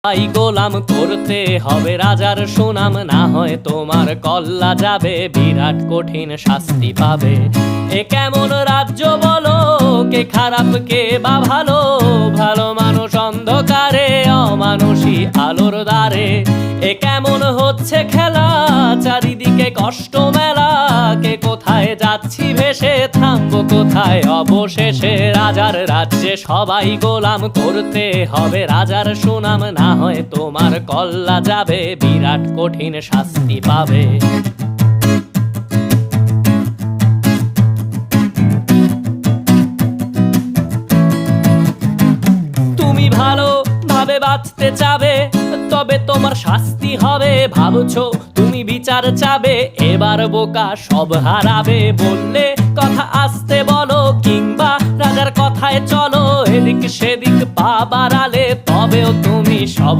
তাই গোলাম করতে হবে রাজার সুনাম, না হয় তোমার কল্লা যাবে, বিরাট কঠিন শাস্তি পাবে। এ কেমন রাজ্য বলো, কে খারাপ কে বা ভালো, ভালো মানুষ অন্ধকারে, অমানুষী আলোর দ্বারে। এ কেমন হচ্ছে খেলা, চারিদিকে কষ্ট মেলা, কে কোথায় যাচ্ছি ভেসে, থামবো কোথায় অবশেষে। রাজার রাজ্যে সবাই গোলাম করতে হবে রাজার সুনাম, না হয় তোমার কল্লা যাবে, বিরাট কঠিন শাস্তি পাবে। তুমি ভালো ভাবে বাঁচতে চাবে, তবে তোমার শাস্তি হবে। ভাবছো তুমি বিচার চাবে, এবার বোকা সব হারাবে। বললে কথা আসতে বলো, কিংবা রাজার কথায় চলো, এদিক সেদিক পা বাড়ালে তবেও তুমি সব